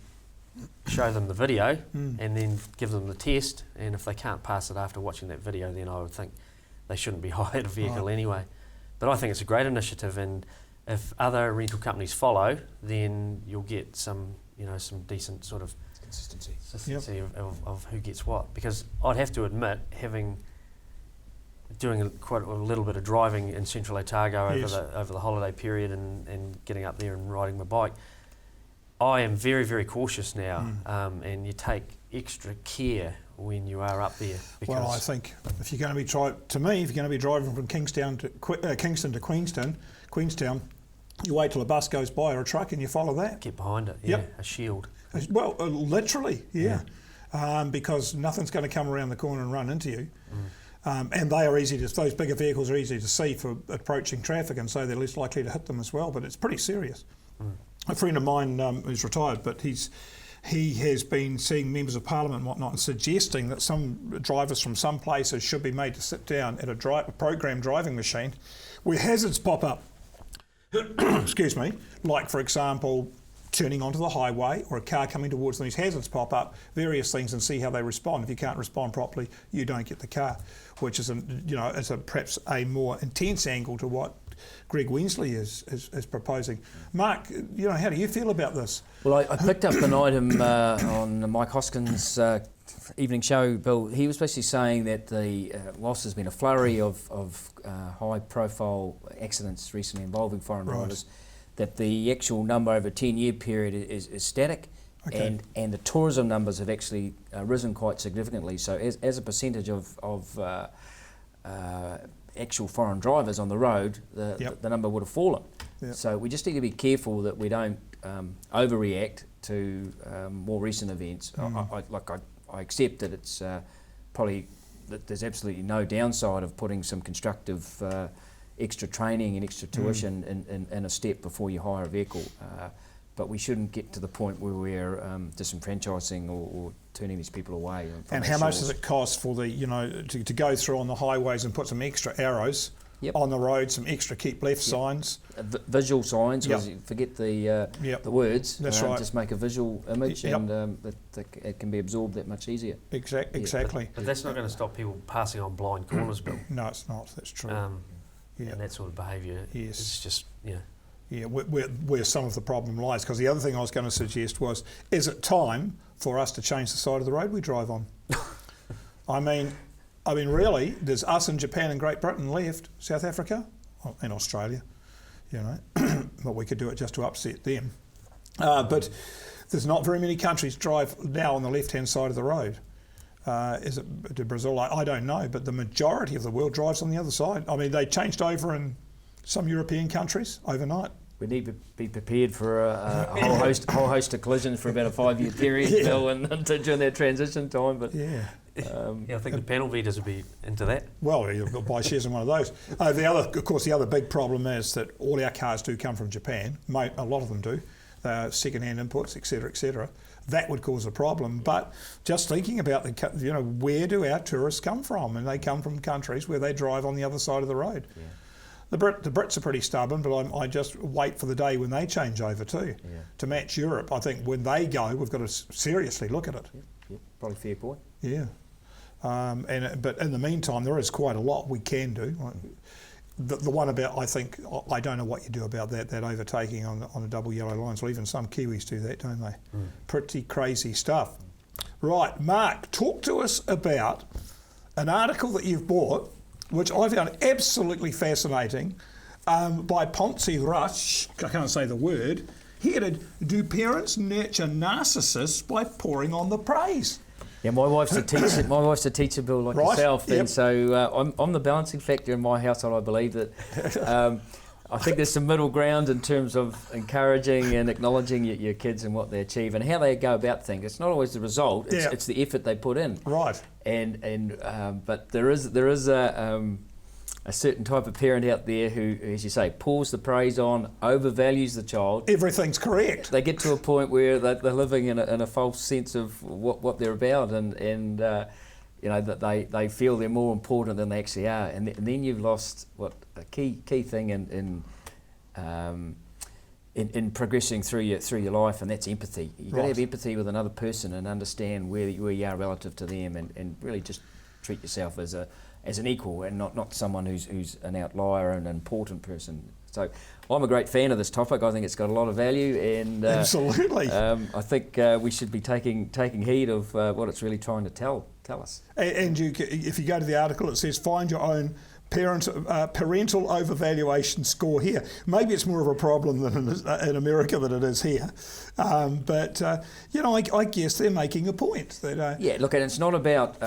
show them the video and then give them the test, and if they can't pass it after watching that video, then I would think they shouldn't be hired a vehicle anyway. But I think it's a great initiative, and if other rental companies follow, then you'll get some decent sort of consistency of who gets what. Because I'd have to admit, doing quite a little bit of driving in Central Otago over the holiday period and getting up there and riding my bike, I am very, very cautious now, and you take extra care when you are up there. Well, I think if you're going to be driving from Kingston to Queenstown, you wait till a bus goes by or a truck and you follow that. Get behind it, a shield. Well, literally, because nothing's going to come around the corner and run into you. And they are those bigger vehicles are easy to see for approaching traffic, and so they're less likely to hit them as well, but it's pretty serious. A friend of mine who's retired, but he has been seeing members of parliament and whatnot and suggesting that some drivers from some places should be made to sit down at a program driving machine where hazards pop up. Excuse me, like for example, turning onto the highway or a car coming towards them, these hazards pop up, various things, and see how they respond. If you can't respond properly, you don't get the car, which is perhaps a more intense angle to what Greg Wensley is proposing. Mark, how do you feel about this? Well, I picked up an item on Mike Hoskins' evening show, Bill. He was basically saying that whilst there's been a flurry of high-profile accidents recently involving foreign drivers, that the actual number over a 10-year period is static, and the tourism numbers have actually risen quite significantly. So as a percentage of actual foreign drivers on the road, the number would have fallen. Yep. So we just need to be careful that we don't overreact to more recent events. I accept that it's probably that there's absolutely no downside of putting some constructive extra training and extra tuition in a step before you hire a vehicle. But we shouldn't get to the point where we're disenfranchising or turning these people away. And how much does it cost for to go through on the highways and put some extra arrows on the road, some extra keep left signs? Visual signs, because you forget the words. That's right. Just make a visual image and it can be absorbed that much easier. Exactly. But that's not going to stop people passing on blind corners, Bill. No, it's not. That's true. And that sort of behaviour is just, where some of the problem lies. Because the other thing I was going to suggest was, is it time for us to change the side of the road we drive on? I mean, really, there's us in Japan and Great Britain left, South Africa and Australia, but we could do it just to upset them. But there's not very many countries drive now on the left-hand side of the road. Is it to Brazil? I don't know, but the majority of the world drives on the other side. I mean, they changed over in some European countries overnight. we need to be prepared for a whole host of collisions for about a 5-year period, Bill, and during that transition time. But I think the panel readers would be into that. Well, you've got to buy shares in one of those. The other big problem is that all our cars do come from Japan. A lot of them do. Second-hand imports, etc., etc. That would cause a problem. But just thinking about where do our tourists come from? And they come from countries where they drive on the other side of the road. Yeah. The Brits are pretty stubborn, but I just wait for the day when they change over too, to match Europe. I think when they go, we've got to seriously look at it. Yeah, probably fair point. Yeah, but in the meantime, there is quite a lot we can do. The one about, I think, I don't know what you do about that overtaking on the double yellow lines. Well, even some Kiwis do that, don't they? Pretty crazy stuff. Right, Mark, talk to us about an article that you've bought, which I found absolutely fascinating, by Ponzi Rush, I can't say the word, headed, "Do Parents Nurture Narcissists by Pouring on the Praise?" Yeah, my wife's a teacher. My wife's a teacher, Bill, like yourself, and so I'm the balancing factor in my household. I believe that. I think there's some middle ground in terms of encouraging and acknowledging your kids and what they achieve and how they go about things. It's not always the result; it's the effort they put in. Right. But there is a certain type of parent out there who, as you say, pours the praise on, overvalues the child. Everything's correct. They get to a point where they're living in a false sense of what they're about, and that they feel they're more important than they actually are, and then you've lost a key thing in progressing through your life, and that's empathy. You've got to have empathy with another person and understand where you are relative to them, and really just treat yourself as an equal and not someone who's an outlier and an important person. So I'm a great fan of this topic. I think it's got a lot of value, and absolutely. I think we should be taking heed of what it's really trying to tell us. And if you go to the article, it says find your own parental overvaluation score here. Maybe it's more of a problem than in America than it is here, but I guess they're making a point. Yeah, look, and it's not about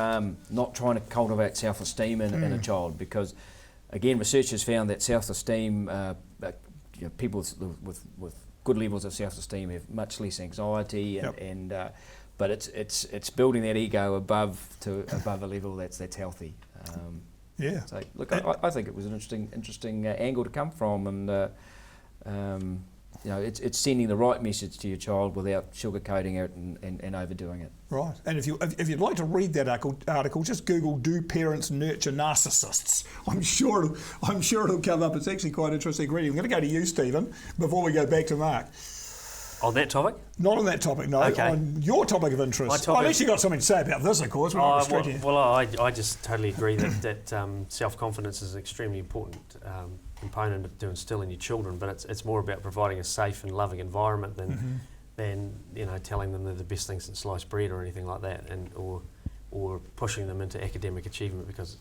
not trying to cultivate self-esteem in a child, because again, research has found that self-esteem, people with good levels of self-esteem have much less anxiety, but it's building that ego above a level that's healthy. So look, I think it was an interesting angle to come from, and it's sending the right message to your child without sugarcoating it and overdoing it. Right, and if you'd like to read that article, just Google "Do Parents Nurture Narcissists?" I'm sure it'll come up. It's actually quite interesting reading. I'm going to go to you, Stephen, before we go back to Mark. On that topipic? Not on that topic, no. Okay. On your topic of interest. Unless you got something to say about this, of course. I just totally agree that self-confidence is an extremely important component to instill in your children, but it's more about providing a safe and loving environment than telling them they're the best thing since sliced bread or anything like that, or pushing them into academic achievement, because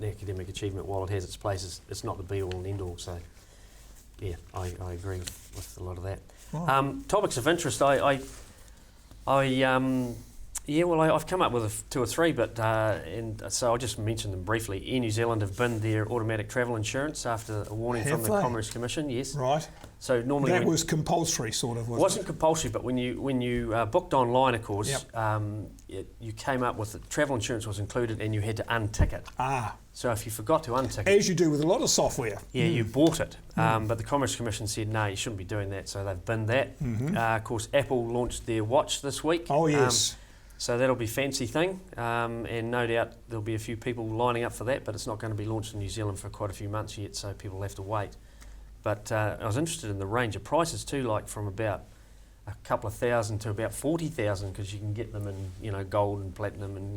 academic achievement, while it has its place, it's not the be-all and end-all. So, yeah, I agree with a lot of that. Wow. Topics of interest, I've come up with 2 or 3, but and so I'll just mention them briefly. Air New Zealand have binned their automatic travel insurance after a warning from the Commerce Commission. Yes. Right. So normally that was compulsory, sort of. Wasn't compulsory, but when you booked online, of course, you came up with travel insurance was included, and you had to untick it. So if you forgot to untick it, as you do with a lot of software, you bought it, but the Commerce Commission said no, you shouldn't be doing that, so they've binned that. Of course, Apple launched their watch this week. Oh yes. So that'll be a fancy thing, and no doubt there'll be a few people lining up for that, but it's not going to be launched in New Zealand for quite a few months yet, so people will have to wait. But I was interested in the range of prices too, like from about a couple of thousand to about 40,000, because you can get them in gold and platinum and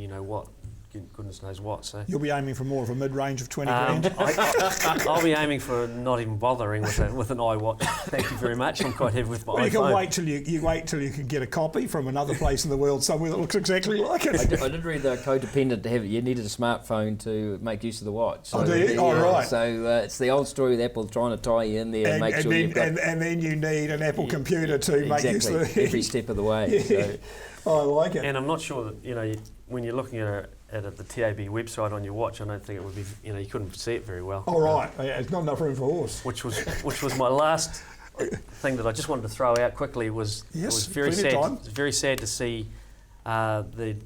goodness knows what. So you'll be aiming for more of a mid-range of 20 grand. I'll be aiming for not even bothering with an iWatch. Thank you very much. I'm quite happy with my iPhone. You can wait till you can get a copy from another place in the world somewhere that looks exactly like it. I did read they're codependent to have it. You needed a smartphone to make use of the watch. So do you? Right. So it's the old story with Apple trying to tie you in there and make sure you've got... And then you need an Apple computer to make use of it. Every step of the way. So. I like it. And I'm not sure that, when you're looking at the TAB website on your watch, I don't think it would be, you couldn't see it very well. Oh right, it's not enough room for a horse. Which was my last thing that I just wanted to throw out quickly was it was very sad. It was very sad to see the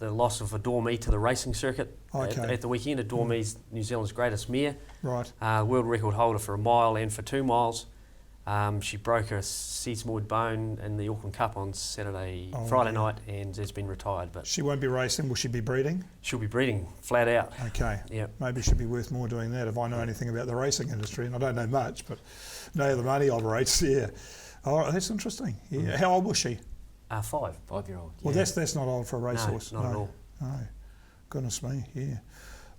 loss of a Dormee to the racing circuit at the weekend. A Dormee's New Zealand's greatest mare, right? World record holder for a mile and for 2 miles. She broke her sesamoid bone in the Auckland Cup on Friday night, and has been retired. But she won't be racing. Will she be breeding? She'll be breeding flat out. Okay. Yeah. Maybe it should be worth more doing that if I know anything about the racing industry, and I don't know much, but know how the money operates. Yeah. Oh, that's interesting. Yeah. How old was she? 5. 5-year-old. Well, that's not old for a racehorse. No, not at all. No. Goodness me. Yeah.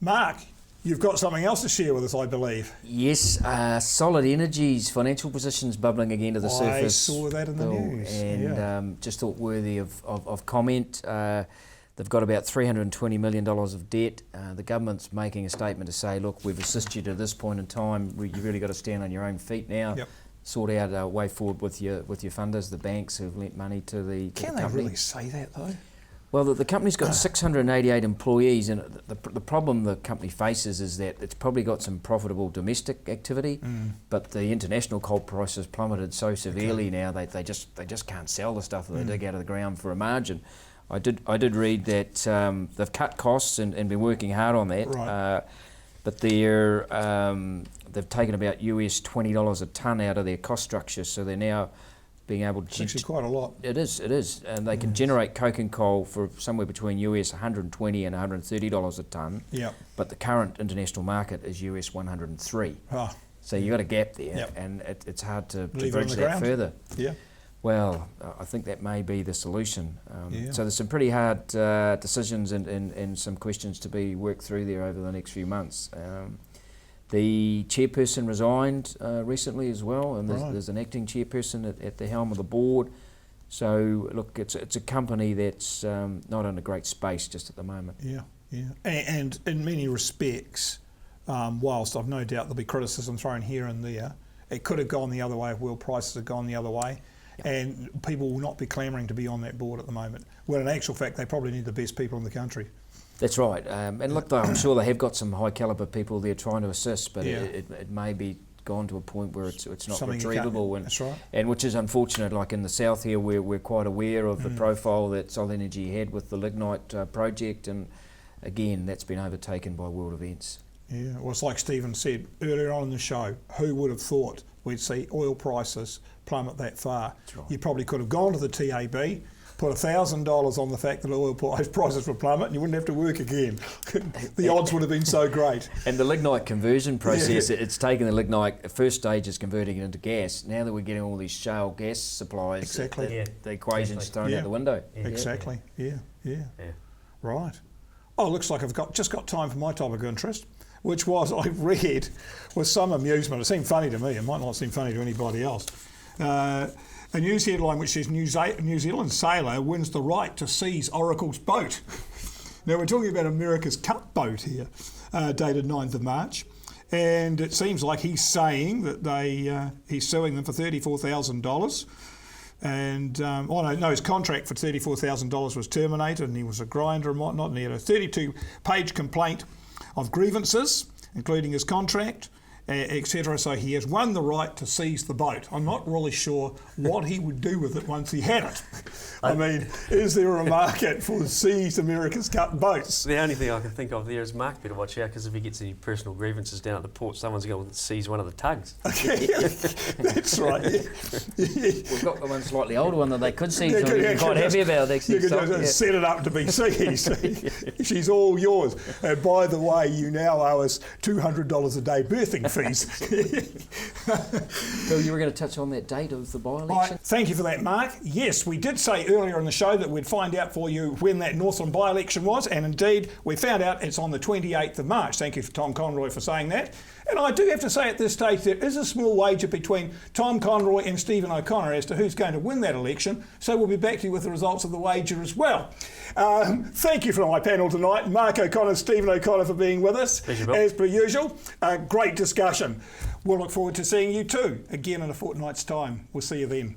Mark, you've got something else to share with us, I believe. Yes, Solid Energy's financial position's bubbling again to the surface. I saw that in the news. And just thought worthy of comment. They've got about $320 million of debt. The government's making a statement to say, look, we've assisted you to this point in time. You've really got to stand on your own feet now. Yep. Sort out a way forward with your funders, the banks who've lent money to the Can company. they really say that, though? Well, the company's got 688 employees, and the problem the company faces is that it's probably got some profitable domestic activity, but the international coal prices plummeted so severely now they just can't sell the stuff that they dig out of the ground for a margin. I did read that they've cut costs and been working hard on that, right. But they've taken about US $20 a tonne out of their cost structure, so they're now being able to... It's actually quite a lot. It is, and they can generate coking coal for somewhere between US $120 and $130 a tonne. Yep. But the current international market is US 103. Oh. So you've got a gap there, Yep. and it's hard to Leave bridge that further. Yeah. Well, I think that may be the solution. Yeah. So there's some pretty hard decisions and some questions to be worked through there over the next few months. The chairperson resigned recently as well, and there's an acting chairperson at the helm of the board. So look, it's a company that's not in a great space just at the moment. Yeah, yeah. And in many respects, whilst I've no doubt there'll be criticism thrown here and there, it could have gone the other way if world prices had gone the other way. Yep. And people will not be clamouring to be on that board at the moment. Well, in actual fact, they probably need the best people in the country. That's right. And look, I'm sure they have got some high calibre people there trying to assist, but it may be gone to a point where it's not retrievable. That's right. And which is unfortunate. Like in the south here, we're quite aware of the profile that Southland Energy had with the lignite project, and again, that's been overtaken by world events. Yeah, well, it's like Stephen said earlier on in the show, who would have thought we'd see oil prices plummet that far? Right. You probably could have gone to the TAB, put $1,000 on the fact that oil prices would plummet and you wouldn't have to work again. The odds would have been so great. And the lignite conversion process, it's taken the lignite, first stage is converting it into gas. Now that we're getting all these shale gas supplies, the equation's thrown out the window. Exactly, yeah. Right. Oh, looks like I've just got time for my topic of interest, which was, I read with some amusement, it seemed funny to me, it might not seem funny to anybody else, a news headline which says New Zealand sailor wins the right to seize Oracle's boat. Now we're talking about America's Cup boat here, dated 9th of March, and it seems like he's saying that he's suing them for $34,000. And his contract for $34,000 was terminated, and he was a grinder and whatnot, and he had a 32-page complaint of grievances, including his contract, etc. So he has won the right to seize the boat. I'm not really sure what he would do with it once he had it. I mean, is there a market for seized America's Cup boats? The only thing I can think of there is Mark better watch out, because if he gets any personal grievances down at the port, someone's going to seize one of the tugs. Okay, that's right. We've got the one slightly older one that they could seize, so we're quite happy about it. You could set it up to be seized. She's all yours. And by the way, you now owe us $200 a day berthing fees. Bill, you were going to touch on that date of the by-election? Thank you for that, Mark. Yes, we did say earlier in the show that we'd find out for you when that Northland by-election was, and indeed we found out it's on the 28th of March. Thank you for Tom Conroy for saying that. And I do have to say at this stage there is a small wager between Tom Conroy and Stephen O'Connor as to who's going to win that election, so we'll be back to you with the results of the wager as well. Thank you for my panel tonight, Mark O'Connor, Stephen O'Connor, for being with us, as per usual. Great discussion. We'll look forward to seeing you too again in a fortnight's time. We'll see you then.